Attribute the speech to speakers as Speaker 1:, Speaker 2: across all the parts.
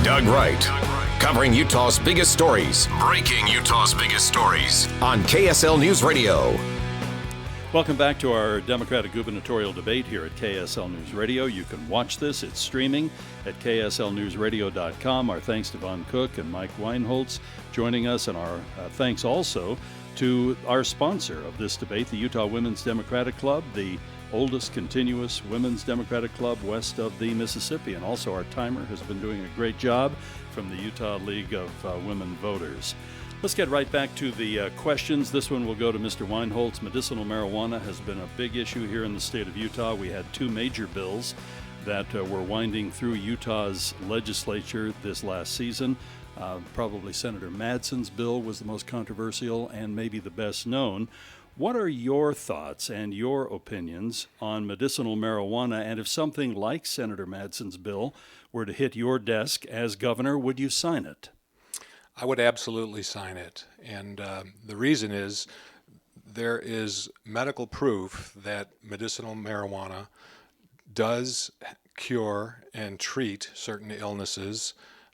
Speaker 1: Doug Wright, covering Utah's biggest stories, breaking Utah's biggest stories on KSL News Radio.
Speaker 2: Welcome back to our Democratic gubernatorial debate here at KSL News Radio. You can watch this. It's streaming at kslnewsradio.com. Our thanks to Von Cook and Mike Weinholz joining us, and our thanks also to our sponsor of this debate, the Utah Women's Democratic Club, the oldest continuous women's Democratic club west of the Mississippi. And also our timer has been doing a great job from the Utah League of Women Voters. Let's get right back to the questions. This one will go to Mr. Weinholz. Medicinal marijuana has been a big issue here in the state of Utah. We had two major bills that were winding through Utah's legislature this last season. Probably Senator Madsen's bill was the most controversial and maybe the best known. What are your thoughts and your opinions on medicinal marijuana? And if something like Senator Madsen's bill were to hit your desk as governor, would you sign it?
Speaker 3: I would absolutely sign it. And the reason is there is medical proof that medicinal marijuana does cure and treat certain illnesses,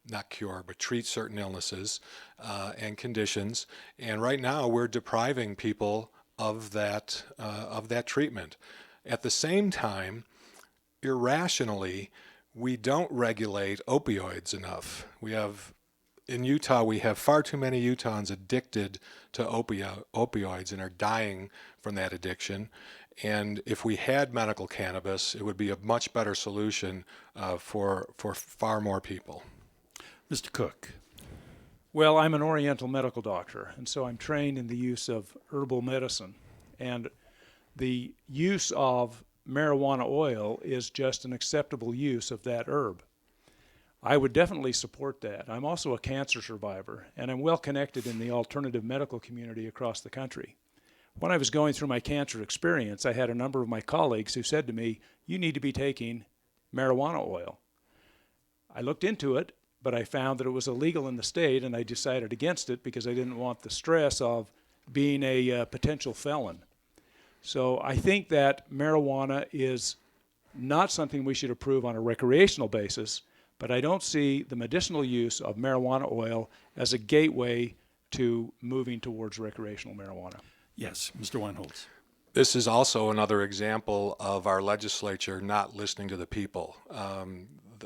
Speaker 3: not cure, but treat certain illnesses and conditions. And right now we're depriving people of that treatment. At the same time, irrationally, we don't regulate opioids enough. In Utah, we have far too many Utahns addicted to opioids and are dying from that addiction. And if we had medical cannabis, it would be a much better solution for far more people.
Speaker 2: Mr. Cook.
Speaker 4: Well, I'm an Oriental medical doctor, and so I'm trained in the use of herbal medicine. And the use of marijuana oil is just an acceptable use of that herb. I would definitely support that. I'm also a cancer survivor, and I'm well connected in the alternative medical community across the country. When I was going through my cancer experience, I had a number of my colleagues who said to me, "You need to be taking marijuana oil." I looked into it, but I found that it was illegal in the state, and I decided against it because I didn't want the stress of being a potential felon. So I think that marijuana is not something we should approve on a recreational basis, but I don't see the medicinal use of marijuana oil as a gateway to moving towards recreational marijuana.
Speaker 2: Yes, Mr. Weinholz.
Speaker 3: This is also another example of our legislature not listening to the people.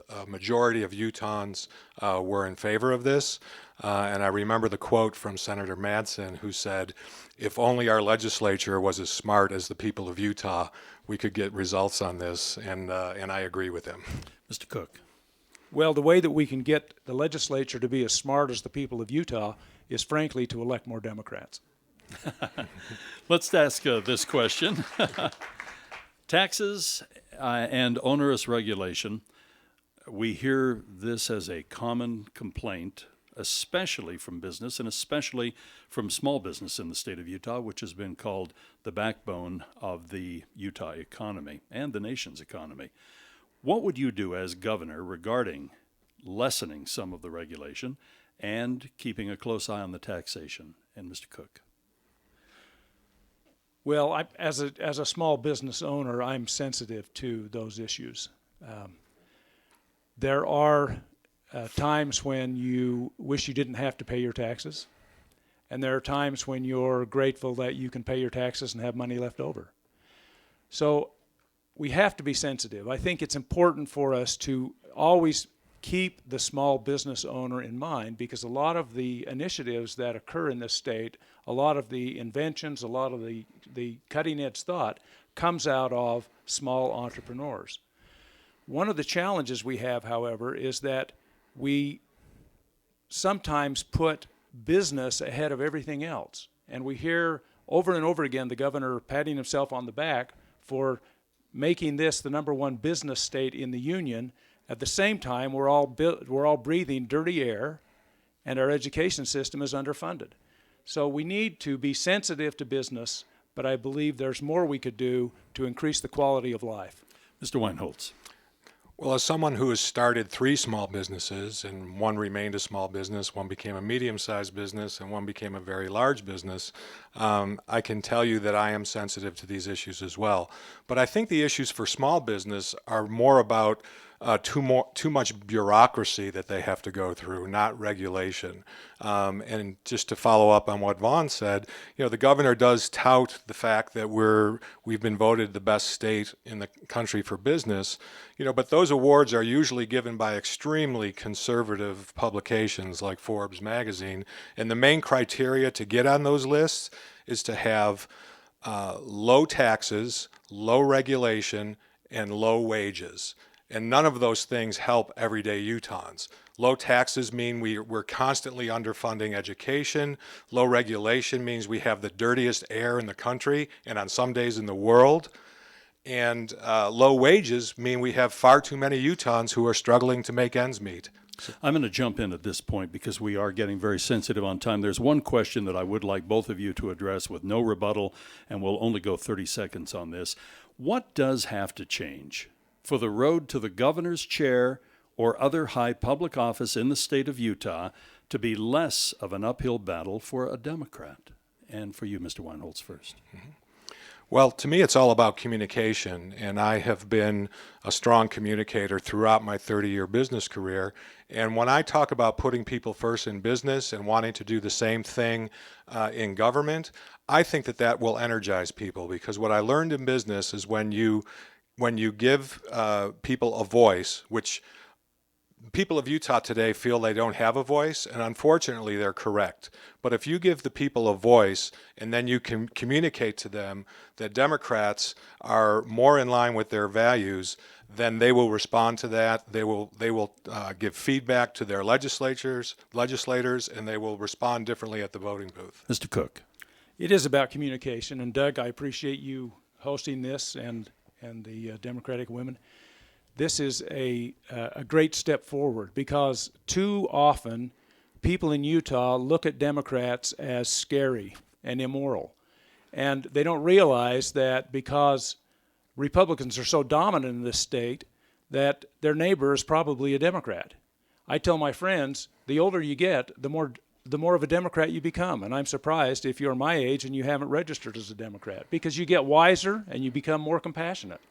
Speaker 3: A majority of Utahns were in favor of this, and I remember the quote from Senator Madsen, who said, "If only our legislature was as smart as the people of Utah, we could get results on this," and I agree with him.
Speaker 2: Mr. Cook.
Speaker 4: Well, the way that we can get the legislature to be as smart as the people of Utah is, frankly, to elect more Democrats.
Speaker 2: Let's ask this question. Taxes and onerous regulation. We hear this as a common complaint, especially from business and especially from small business in the state of Utah, which has been called the backbone of the Utah economy and the nation's economy. What would you do as governor regarding lessening some of the regulation and keeping a close eye on the taxation? And Mr. Cook.
Speaker 4: Well, as a small business owner, I'm sensitive to those issues. There are times when you wish you didn't have to pay your taxes, and there are times when you're grateful that you can pay your taxes and have money left over. So we have to be sensitive. I think it's important for us to always keep the small business owner in mind, because a lot of the initiatives that occur in this state, a lot of the inventions, a lot of the cutting-edge thought comes out of small entrepreneurs. One of the challenges we have, however, is that we sometimes put business ahead of everything else. And we hear over and over again the governor patting himself on the back for making this the number one business state in the union. At the same time, we're all breathing dirty air, and our education system is underfunded. So we need to be sensitive to business, but I believe there's more we could do to increase the quality of life.
Speaker 2: Mr. Weinholz.
Speaker 3: Well, as someone who has started 3 small businesses, and one remained a small business, one became a medium-sized business, and one became a very large business, I can tell you that I am sensitive to these issues as well. But I think the issues for small business are more about too much bureaucracy that they have to go through, not regulation. And just to follow up on what Vaughn said, the governor does tout the fact that we've been voted the best state in the country for business, but those awards are usually given by extremely conservative publications like Forbes magazine, and the main criteria to get on those lists is to have low taxes, low regulation, and low wages. And none of those things help everyday Utahns. Low taxes mean we're constantly underfunding education. Low regulation means we have the dirtiest air in the country and on some days in the world. And low wages mean we have far too many Utahns who are struggling to make ends meet.
Speaker 2: I'm going to jump in at this point because we are getting very sensitive on time. There's one question that I would like both of you to address with no rebuttal, and we'll only go 30 seconds on this. What does have to change for the road to the governor's chair or other high public office in the state of Utah to be less of an uphill battle for a Democrat? And for you, Mr. Weinholz, first.
Speaker 3: Mm-hmm. Well, to me, it's all about communication, and I have been a strong communicator throughout my 30-year business career. And when I talk about putting people first in business and wanting to do the same thing in government, I think that will energize people, because what I learned in business is when you give people a voice, which people of Utah today feel they don't have a voice, and unfortunately they're correct. But if you give the people a voice and then you can communicate to them that Democrats are more in line with their values, then they will respond to that. They will give feedback to their legislators, and they will respond differently at the voting booth.
Speaker 2: Mr. Cook.
Speaker 4: It is about communication, and Doug, I appreciate you hosting this and the Democratic women. This is a great step forward, because too often people in Utah look at Democrats as scary and immoral. And they don't realize that because Republicans are so dominant in this state, that their neighbor is probably a Democrat. I tell my friends, the older you get, the more of a Democrat you become. And I'm surprised if you're my age and you haven't registered as a Democrat, because you get wiser and you become more compassionate.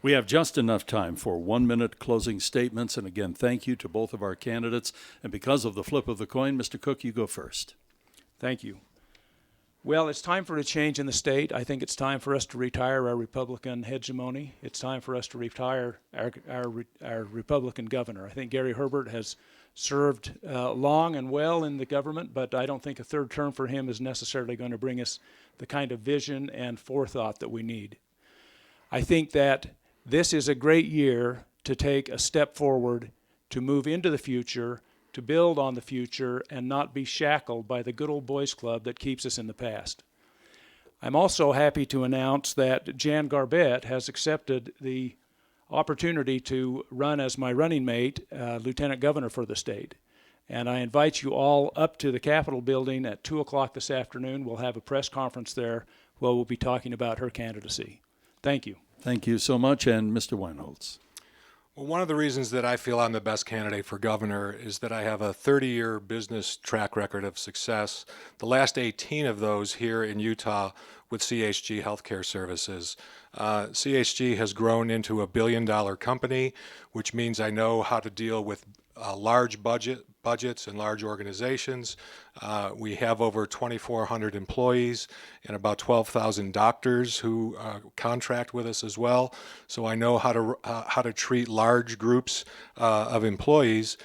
Speaker 2: We have just enough time for 1-minute closing statements. And again, thank you to both of our candidates. And because of the flip of the coin, Mr. Cook, you go first.
Speaker 4: Thank you. Well, it's time for a change in the state. I think it's time for us to retire our Republican hegemony. It's time for us to retire our Republican governor. I think Gary Herbert has served long and well in the government, but I don't think a third term for him is necessarily going to bring us the kind of vision and forethought that we need. I think that this is a great year to take a step forward, to move into the future, to build on the future, and not be shackled by the good old boys club that keeps us in the past. I'm also happy to announce that Jan Garbett has accepted the opportunity to run as my running mate, Lieutenant Governor for the state. And I invite you all up to the Capitol building at 2 o'clock this afternoon. We'll have a press conference there where we'll be talking about her candidacy. Thank you.
Speaker 2: Thank you so much. And Mr. Weinholz.
Speaker 3: Well, one of the reasons that I feel I'm the best candidate for governor is that I have a 30-year business track record of success, the last 18 of those here in Utah with CHG Healthcare Services. CHG has grown into a billion-dollar company, which means I know how to deal with large budgets and large organizations. We have over 2,400 employees and about 12,000 doctors who contract with us as well. So I know how to treat large groups of employees.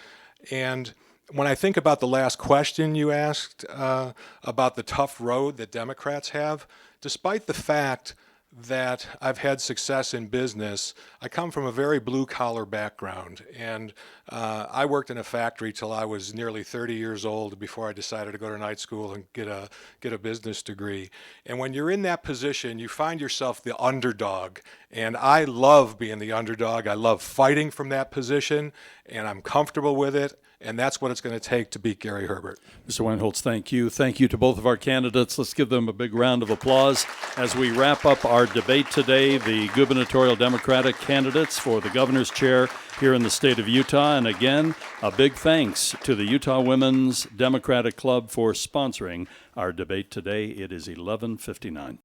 Speaker 3: And when I think about the last question you asked about the tough road that Democrats have, despite the fact that I've had success in business, I come from a very blue-collar background, and I worked in a factory till I was nearly 30 years old before I decided to go to night school and get a business degree. And when you're in that position, you find yourself the underdog, and I love being the underdog. I love fighting from that position, and I'm comfortable with it. And that's what it's going to take to beat Gary Herbert.
Speaker 2: Mr. Weinholz, thank you. Thank you to both of our candidates. Let's give them a big round of applause as we wrap up our debate today, the gubernatorial Democratic candidates for the governor's chair here in the state of Utah. And again, a big thanks to the Utah Women's Democratic Club for sponsoring our debate today. It is 11:59.